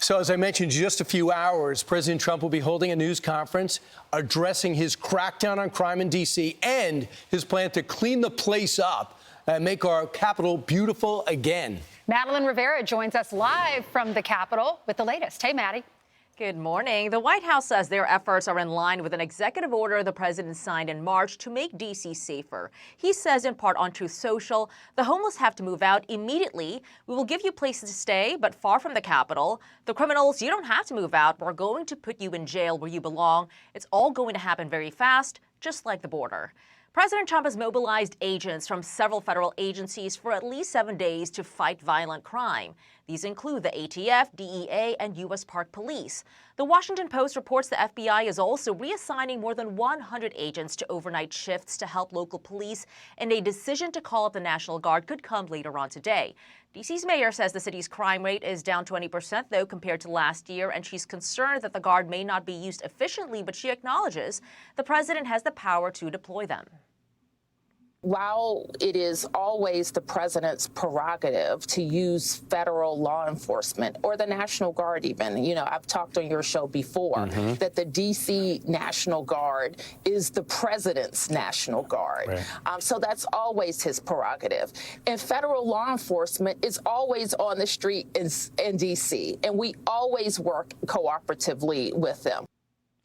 So, as I mentioned, just a few hours, President Trump will be holding a news conference addressing his crackdown on crime in D.C. and his plan to clean the place up and make our Capitol beautiful again. Madeleine Rivera joins us live from the Capitol with the latest. Hey, Maddie. Good morning. The White House says their efforts are in line with an executive order the president signed in March to make D.C. safer. He says in part on Truth Social, the homeless have to move out immediately. We will give you places to stay, but far from the Capitol. The criminals, you don't have to move out. We're going to put you in jail where you belong. It's all going to happen very fast, just like the border. President Trump has mobilized agents from several federal agencies for at least 7 days to fight violent crime. These include the ATF, DEA, and U.S. Park Police. The Washington Post reports the FBI is also reassigning more than 100 agents to overnight shifts to help local police, and a decision to call up the National Guard could come later on today. D.C.'s mayor says the city's crime rate is down 20%, though, compared to last year, and she's concerned that the Guard may not be used efficiently, but she acknowledges the president has the power to deploy them. While it is always the president's prerogative to use federal law enforcement or the National Guard even, I've talked on your show before that the D.C. National Guard is the president's National Guard. Right. So that's always his prerogative. And federal law enforcement is always on the street in D.C., and we always work cooperatively with them.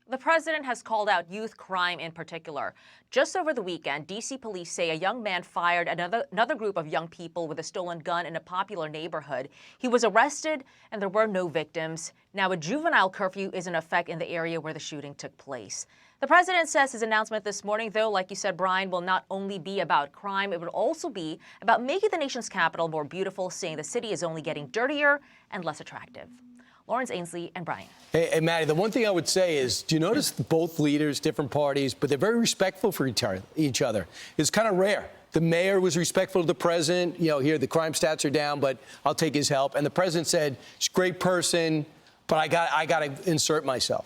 The president has called out youth crime in particular. Just over the weekend, D.C. police say a young man fired another group of young people with a stolen gun in a popular neighborhood. He was arrested, and there were no victims. Now, a juvenile curfew is in effect in the area where the shooting took place. The president says his announcement this morning, though, like you said, Brian, will not only be about crime, it would also be about making the nation's capital more beautiful, saying the city is only getting dirtier and less attractive. Lawrence Ainsley and Brian. Hey, Maddie, the one thing I would say is, do you notice both leaders, different parties, but they're very respectful for each other? It's kind of rare. The mayor was respectful to the president. Here the crime stats are down, but I'll take his help. And the president said, she's a great person, but I got to insert myself.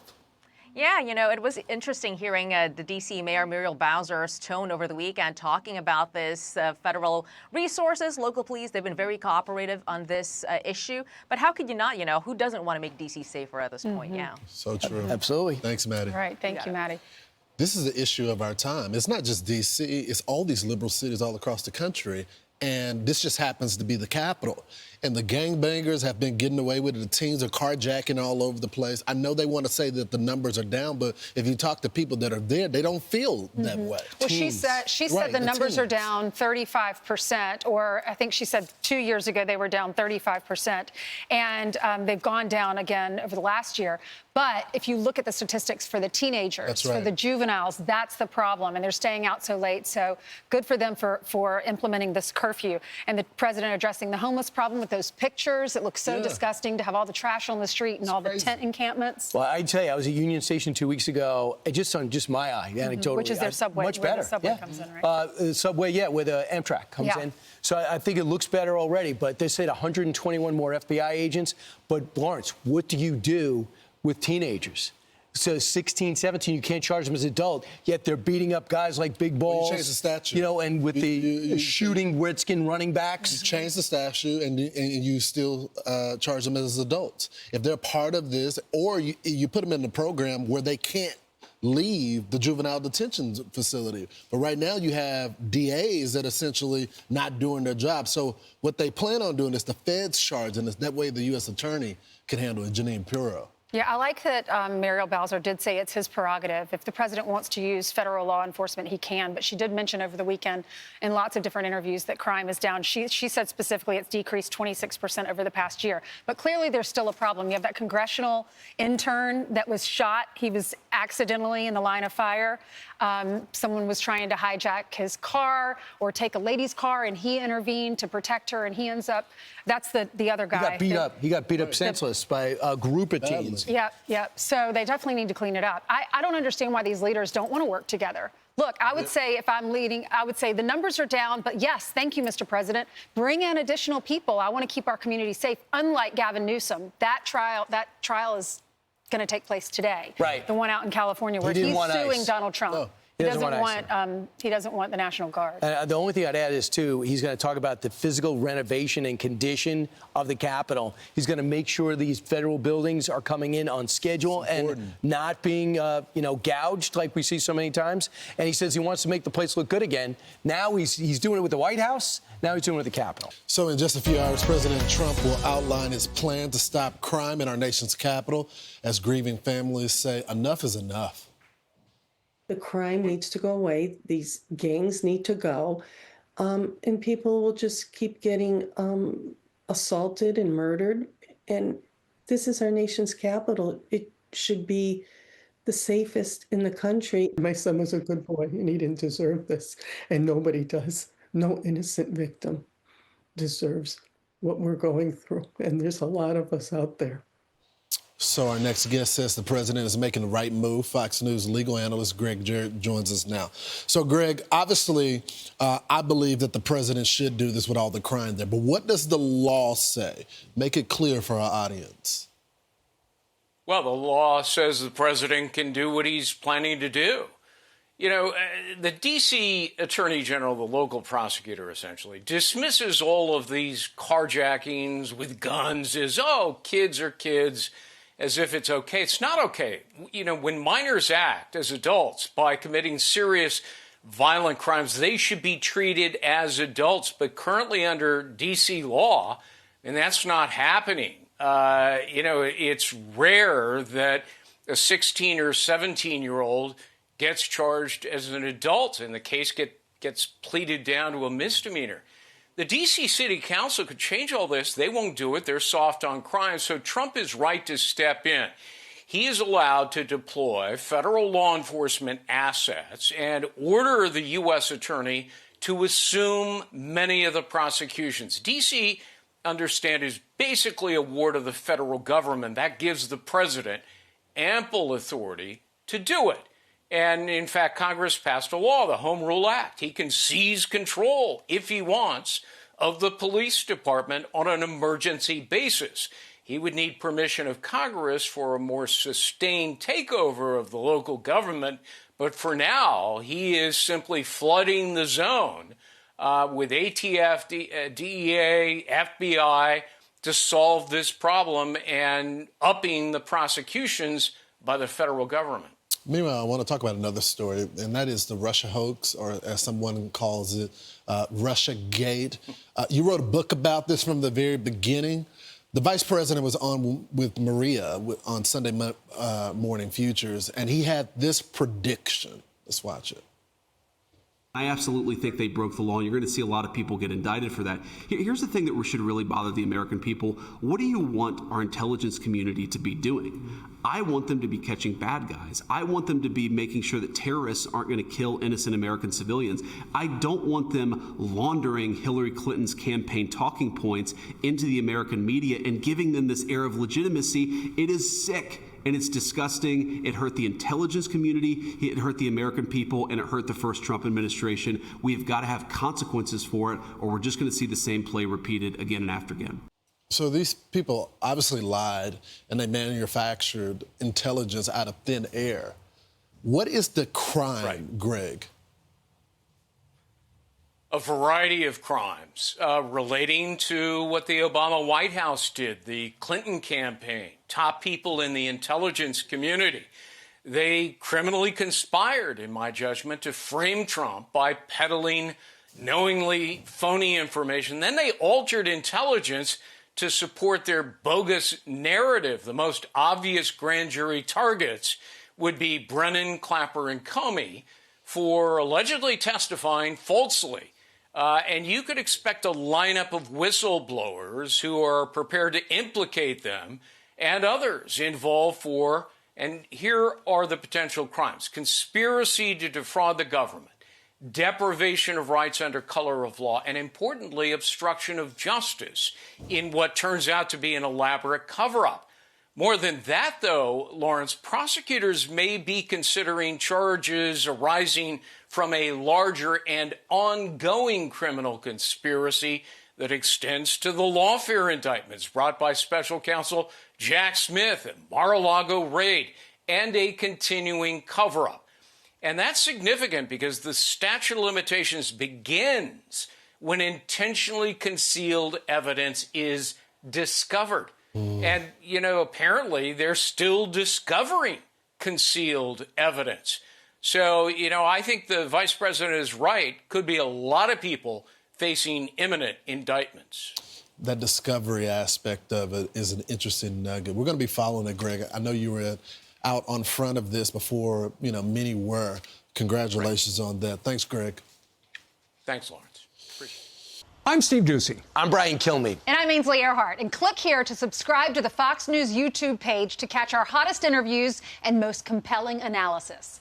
Yeah, it was interesting hearing the D.C. Mayor Muriel Bowser's tone over the weekend talking about this federal resources, local police. They've been very cooperative on this issue. But how could you not, who doesn't want to make D.C. safer at this point? Yeah. So true. Absolutely. Thanks, Maddie. All right. Thank you, Maddie. This is the issue of our time. It's not just D.C., it's all these liberal cities all across the country. And this just happens to be the capital. And the gangbangers have been getting away with it. The teens are carjacking all over the place. I know they want to say that the numbers are down, but if you talk to people that are there, they don't feel that way. Well, she said the numbers are down 35%, or I think she said 2 years ago they were down 35%. And they've gone down again over the last year. But if you look at the statistics for the teenagers, for the juveniles, that's the problem. And they're staying out so late. So good for them for implementing this curfew. And the president addressing the homeless problem with those pictures. It looks so disgusting to have all the trash on the street and all the tent encampments. Well, I tell you, I was at Union Station 2 weeks ago, just on my eye, anecdotally. Which is their subway. Much better. The subway comes in, right? The subway, where the Amtrak comes in. So I think it looks better already. But they said 121 more FBI agents. But, Lawrence, what do you do with teenagers? So 16, 17, you can't charge them as adult, yet they're beating up guys like Big Balls. Well, you change the statute. And with the shooting Redskin running backs. You change the statute and you still charge them as adults. If they're part of this, or you put them in the program where they can't leave the juvenile detention facility. But right now you have DAs that are essentially not doing their job. So what they plan on doing is the feds charging us. That way the U.S. attorney can handle it, Janine Pirro. Yeah, I like that Muriel Bowser did say it's his prerogative. If the president wants to use federal law enforcement, he can. But she did mention over the weekend in lots of different interviews that crime is down. She said specifically it's decreased 26% over the past year. But clearly there's still a problem. You have that congressional intern that was shot. He was accidentally in the line of fire. Someone was trying to hijack his car or take a lady's car, and he intervened to protect her, and he ends up, that's the other guy. He got beat up senseless by a group of teens. Yeah. So they definitely need to clean it up. I don't understand why these leaders don't want to work together. Look, I would say if I'm leading, I would say the numbers are down, but yes, thank you, Mr. President. Bring in additional people. I want to keep our community safe, unlike Gavin Newsom. That trial is going to take place today. Right. The one out in California where he's suing Donald Trump. No. He doesn't want the National Guard. The only thing I'd add is, too, he's going to talk about the physical renovation and condition of the Capitol. He's going to make sure these federal buildings are coming in on schedule and not being, gouged like we see so many times. And he says he wants to make the place look good again. Now he's doing it with the White House. Now he's doing it with the Capitol. So in just a few hours, President Trump will outline his plan to stop crime in our nation's capital as grieving families say enough is enough. The crime needs to go away. These gangs need to go. And people will just keep getting assaulted and murdered. And this is our nation's capital. It should be the safest in the country. My son was a good boy and he didn't deserve this. And nobody does. No innocent victim deserves what we're going through. And there's a lot of us out there. So our next guest says the president is making the right move. Fox News legal analyst Gregg Jarrett joins us now. So, Greg, obviously, I believe that the president should do this with all the crime there. But what does the law say? Make it clear for our audience. Well, the law says the president can do what he's planning to do. You know, the D.C. Attorney General, the local prosecutor, essentially, dismisses all of these carjackings with guns as, oh, kids are kids, as if it's okay. It's not okay. You know, when minors act as adults by committing serious violent crimes, they should be treated as adults. But currently under D.C. law, and that's not happening. It's rare that a 16 or 17-year-old gets charged as an adult and the case gets pleaded down to a misdemeanor. The D.C. City Council could change all this. They won't do it. They're soft on crime. So Trump is right to step in. He is allowed to deploy federal law enforcement assets and order the U.S. attorney to assume many of the prosecutions. D.C., understand, is basically a ward of the federal government. That gives the president ample authority to do it. And, in fact, Congress passed a law, the Home Rule Act. He can seize control, if he wants, of the police department on an emergency basis. He would need permission of Congress for a more sustained takeover of the local government. But for now, he is simply flooding the zone with ATF, DEA, FBI to solve this problem and upping the prosecutions by the federal government. Meanwhile, I want to talk about another story, and that is the Russia hoax, or as someone calls it, Russiagate. You wrote a book about this from the very beginning. The vice president was on with Maria on Sunday Morning Futures, and he had this prediction. Let's watch it. I absolutely think they broke the law. You're going to see a lot of people get indicted for that. Here's the thing that should really bother the American people. What do you want our intelligence community to be doing? I want them to be catching bad guys. I want them to be making sure that terrorists aren't going to kill innocent American civilians. I don't want them laundering Hillary Clinton's campaign talking points into the American media and giving them this air of legitimacy. It is sick. And it's disgusting. It hurt the intelligence community, it hurt the American people, and it hurt the first Trump administration. We've got to have consequences for it, or we're just going to see the same play repeated again and after again. So these people obviously lied, and they manufactured intelligence out of thin air. What is the crime, Greg? A variety of crimes relating to what the Obama White House did, the Clinton campaign, top people in the intelligence community. They criminally conspired, in my judgment, to frame Trump by peddling knowingly phony information. Then they altered intelligence to support their bogus narrative. The most obvious grand jury targets would be Brennan, Clapper, and Comey for allegedly testifying falsely. And you could expect a lineup of whistleblowers who are prepared to implicate them and others involved for, and here are the potential crimes: conspiracy to defraud the government, deprivation of rights under color of law, and importantly, obstruction of justice in what turns out to be an elaborate cover-up. More than that, though, Lawrence, prosecutors may be considering charges arising from a larger and ongoing criminal conspiracy that extends to the lawfare indictments brought by special counsel Jack Smith and Mar-a-Lago raid, and a continuing cover-up. And that's significant because the statute of limitations begins when intentionally concealed evidence is discovered. And, apparently they're still discovering concealed evidence. So, I think the vice president is right. Could be a lot of people facing imminent indictments. That discovery aspect of it is an interesting nugget. We're going to be following it, Greg. I know you were out on front of this before, many were. Congratulations on that. Thanks, Greg. Thanks, Lawrence. I'm Steve Doocy. I'm Brian Kilmeade. And I'm Ainsley Earhart. And click here to subscribe to the Fox News YouTube page to catch our hottest interviews and most compelling analysis.